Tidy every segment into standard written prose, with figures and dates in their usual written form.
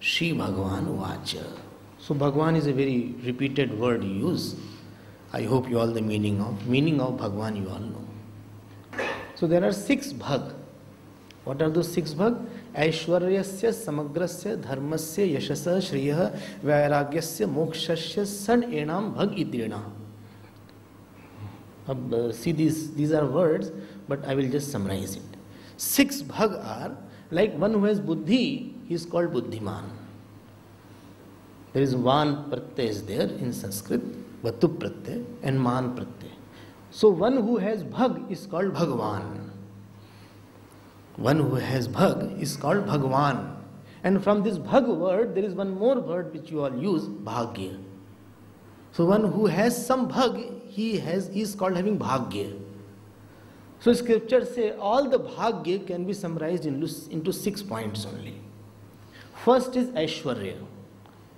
Shri Bhagavan Vacha. So Bhagavan is a very repeated word you use. I hope you all the meaning of Bhagavan you all know. So there are 6 bhag. What are those 6 bhag? Aishwaryasya, Samagrasya, Dharmasya, Yashasa, Shriya, Vairagyasya, Mokshasya, Sad Enam Bhag Itrinam. See these are words, but I will just summarize it. 6 bhag are like one who has buddhi, he is called buddhiman. There is van pratyay is there in Sanskrit, vatu pratyay and man pratyay. So one who has bhag is called Bhagavan. One who has bhag is called Bhagavan. And from this bhag word, there is one more word which you all use, bhagya. So one who has some bhag, he is called having bhagya. So scriptures say all the bhagya can be summarized into 6 points only. First is Aishwarya.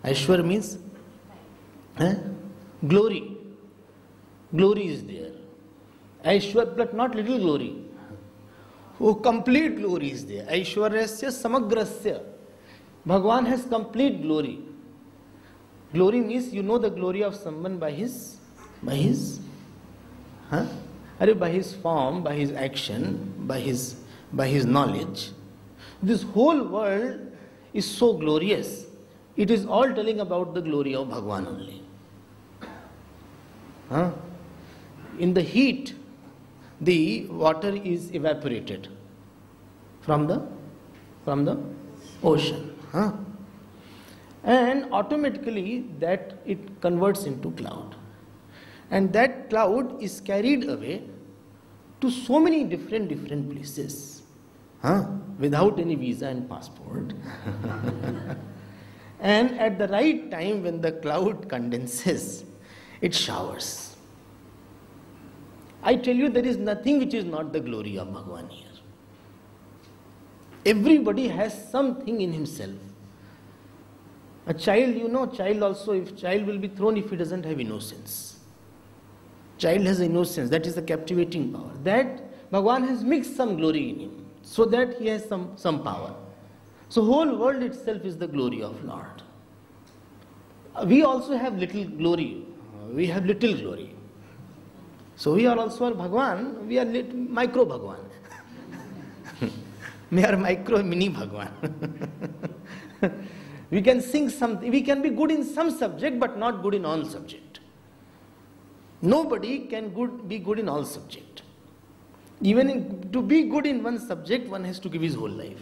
Aishwarya means glory. Glory is there. Aishwarya, but not little glory. Oh, complete glory is there. Aishwaryasya samagrasya. Bhagavan has complete glory. Glory means you know the glory of someone by his form, by his action, by his knowledge. This whole world is so glorious. It is all telling about the glory of Bhagavan only. In the heat, the water is evaporated from the ocean. And automatically that it converts into cloud. And that cloud is carried away to so many different places without any visa and passport. And at the right time when the cloud condenses, it showers. I tell you, there is nothing which is not the glory of Bhagavan here. Everybody has something in himself. A child, child also, if child will be thrown if he doesn't have innocence. Child has innocence, that is the captivating power. That Bhagavan has mixed some glory in him, so that he has some power. So whole world itself is the glory of Lord. We also have little glory. We have little glory. So we are also Bhagavan, we are micro Bhagavan. We are micro mini Bhagavan. We can sing something, we can be good in some subject but not good in all subject. Nobody can be good in all subject. Even to be good in one subject, one has to give his whole life.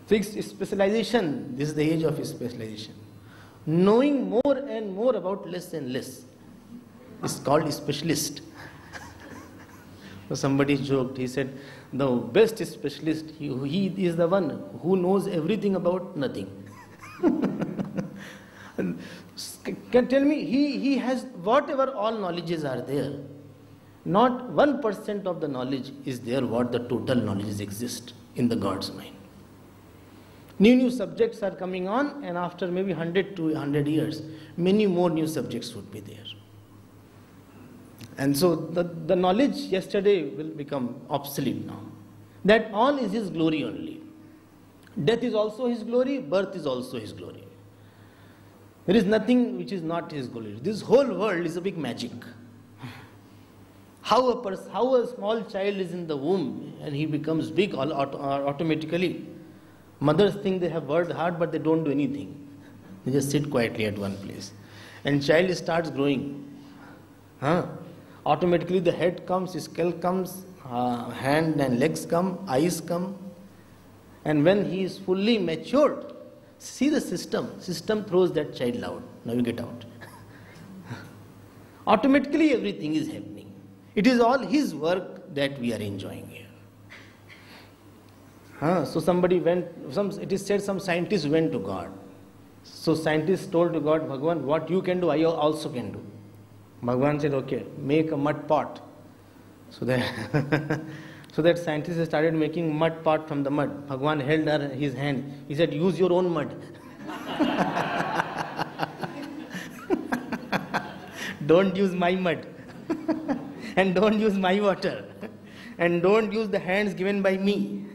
Fixed specialization, this is the age of specialization. Knowing more and more about less and less is called a specialist. So somebody joked, he said, the best specialist, he is the one who knows everything about nothing. Can tell me, he has whatever all knowledges are there. Not 1% of the knowledge is there what the total knowledge exist in the God's mind. New subjects are coming on, and after maybe 100 to 100 years, many more new subjects would be there. And so the knowledge yesterday will become obsolete now. That all is his glory only. Death is also his glory, birth is also his glory. There is nothing which is not his glory. This whole world is a big magic. How a small child is in the womb and he becomes big automatically. Mothers think they have worked hard, but they don't do anything. They just sit quietly at one place. And child starts growing. Automatically the head comes, skull comes, hand and legs come, eyes come. And when he is fully matured, see the system. System throws that child out. Now you get out. Automatically everything is happening. It is all his work that we are enjoying here. So somebody went, it is said some scientists went to God. So scientists told to God, Bhagavan, what you can do, I also can do. Bhagavan said, okay, make a mud pot. So that scientists started making mud pot from the mud. Bhagavan held his hand. He said, use your own mud. Don't use my mud. And don't use my water. And don't use the hands given by me.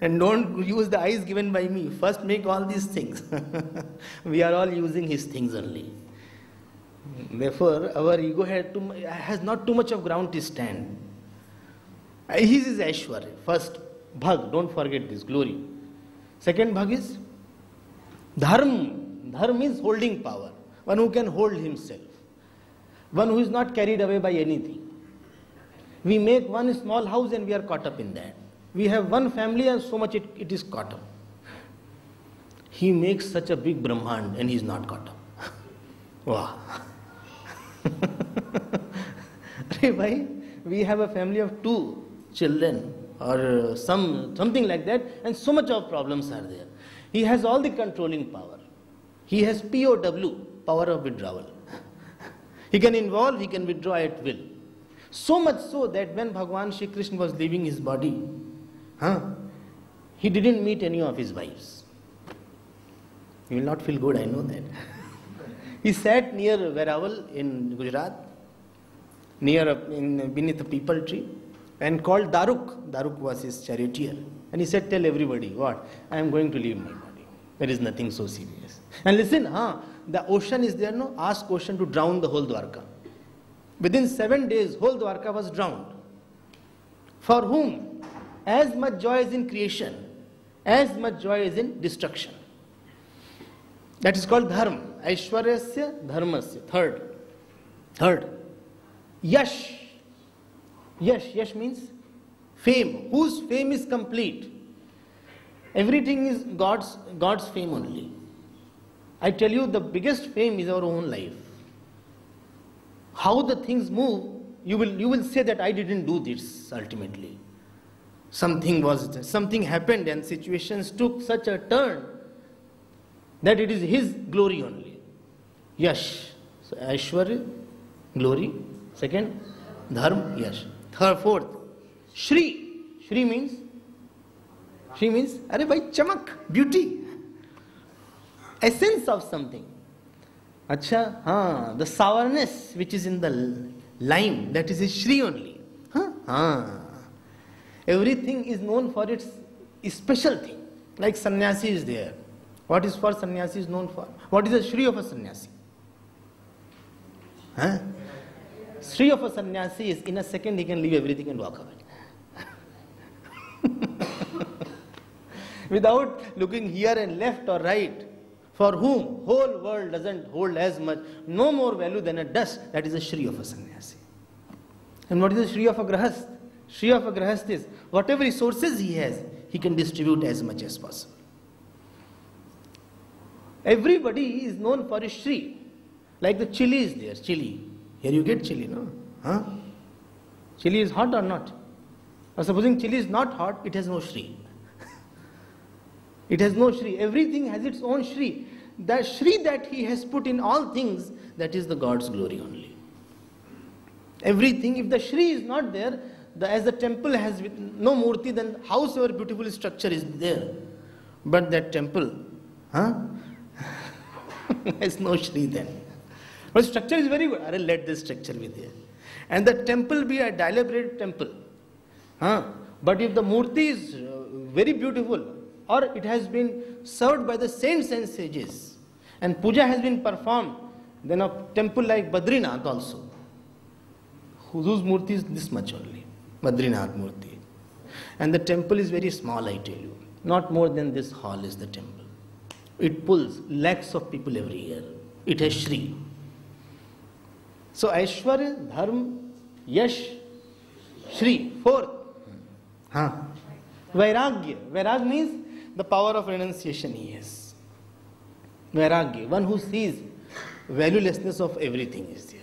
And don't use the eyes given by me. First make all these things. We are all using his things only. Therefore, our ego has not too much of ground to stand. His is Aishwarya. First, Bhag, don't forget this, glory. Second Bhag is Dharma. Dharma is holding power. One who can hold himself. One who is not carried away by anything. We make one small house and we are caught up in that. We have one family and so much it is caught up. He makes such a big Brahmand and he is not caught up. Wow. We have a family of 2 children or something like that, and so much of problems are there. He has all the controlling power. He has POW, power of withdrawal. He can involve, he can withdraw at will. So much so that when Bhagavan Shri Krishna was leaving his body, he didn't meet any of his wives. You will not feel good, I know that. He sat near Veraval in Gujarat, beneath a peepal tree, and called Daruk. Daruk was his charioteer. And he said, tell everybody, what? I am going to leave my body. There is nothing so serious. And listen, the ocean is there, no? Ask ocean to drown the whole Dwarka. Within 7 days, whole Dwarka was drowned. For whom? As much joy is in creation, as much joy is in destruction. That is called dharma. Aishwaryasya dharmasya. Third. Yash. Yash means fame. Whose fame is complete? Everything is God's fame only. I tell you, the biggest fame is our own life. How the things move, you will say that I didn't do this ultimately. Something happened and situations took such a turn that it is his glory only. Yash. So Aishwarya, glory. Second, Dharma, Yash. Fourth, Shri. Shri means, Are bhai, chamak, beauty. Essence of something. The sourness which is in the lime, that is his Shri only. Everything is known for its special thing. Like sannyasi is there. What is for sannyasi is known for? What is the Shri of a sannyasi? Shri of a sannyasi is in a second he can leave everything and walk away. Without looking here and left or right. For whom whole world doesn't hold as much, no more value than a dust. That is the Shri of a sannyasi. And what is the Shri of a grahast? Shri of a grahast is whatever resources he has, he can distribute as much as possible. Everybody is known for his Shri. Like the chili is there, chili. Here you get chili, no? Chili is hot or not? Or supposing chili is not hot, it has no Shri. It has no Shri. Everything has its own Shri. The Shri that he has put in all things, that is the God's glory only. Everything, if the Shri is not there, as the temple has no murti, then howsoever beautiful structure is there. But that temple, has no Shri then. But structure is very good. Let this structure be there. And the temple be a dilapidated temple. But if the murti is very beautiful, or it has been served by the saints and sages, and puja has been performed, then a temple like Badrinath also, whose murti is this much only, Badrinath murti. And the temple is very small, I tell you. Not more than this hall is the temple. It pulls lakhs of people every year. It has Shri. So Aishwarya, Dharma, Yash, Shri. Fourth, Vairagya. Vairagya means the power of renunciation he has. Vairagya, one who sees valuelessness of everything is there.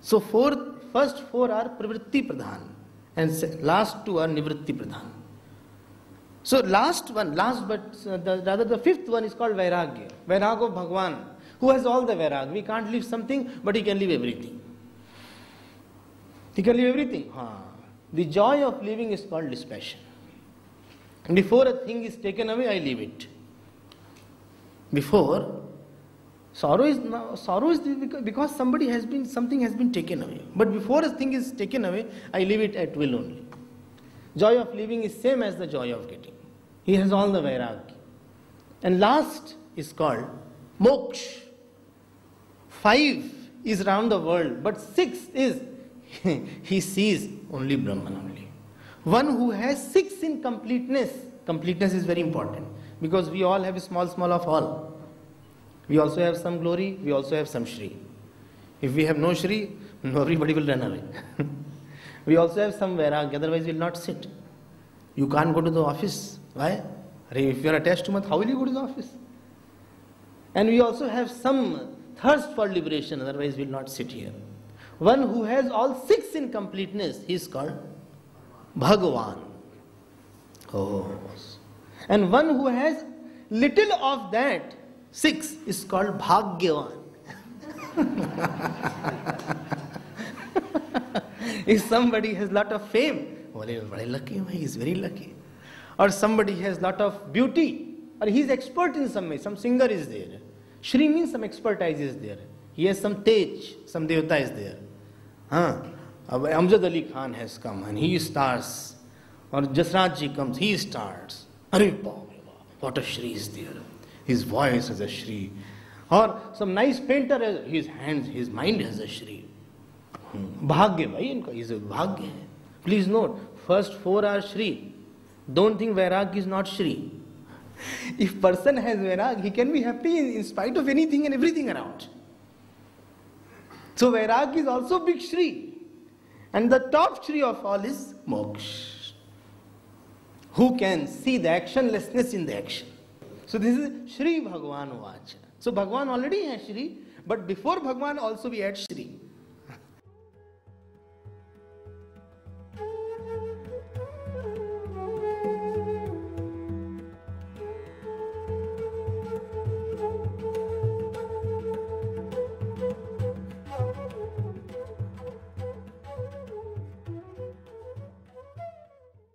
So first 4 are Pravritti Pradhan and last 2 are Nivritti Pradhan. So the 5th one is called Vairagya. Vairagya of Bhagwan, who has all the Vairagya. We can't leave something, but he can leave everything. He can leave everything. The joy of living is called dispassion. Before a thing is taken away, I leave it. Before, sorrow is because something has been taken away. But before a thing is taken away, I leave it at will only. Joy of living is same as the joy of getting. He has all the Vairagya. And last is called Moksha. 5 is around the world, but 6 is he sees only Brahman only. One who has 6 in completeness. Completeness is very important because we all have a small of all. We also have some glory, we also have some Shri. If we have no Shri, everybody will run away. We also have some Vairagya, otherwise we will not sit. You can't go to the office. Why? If you are attached to Mat, how will you go to the office? And we also have some thirst for liberation, otherwise we will not sit here. One who has all 6 in completeness, he is called Bhagavan. Oh. And one who has little of that, 6, is called Bhagyavan. If somebody has lot of fame, very lucky, he is very lucky. Or somebody has lot of beauty, or he is expert in some way, some singer is there. Shri means some expertise is there. He has some tej, some devata is there. Amjad Ali Khan has come and he starts. Or Jasraj Ji comes, he starts. What a Shri is there. His voice has a Shri. Or some nice painter has his hands, his mind has a Shri. Bhagya, bhai, is a Bhagya. Please note, first 4 are Shri. Don't think Vairagya is not Shri. If person has Vairagya, he can be happy in spite of anything and everything around. So Vairagya is also big Shri. And the top Shri of all is Moksha. Who can see the actionlessness in the action. So this is Shri Bhagavan Vacha. So Bhagavan already has Shri, but before Bhagavan also we add Shri.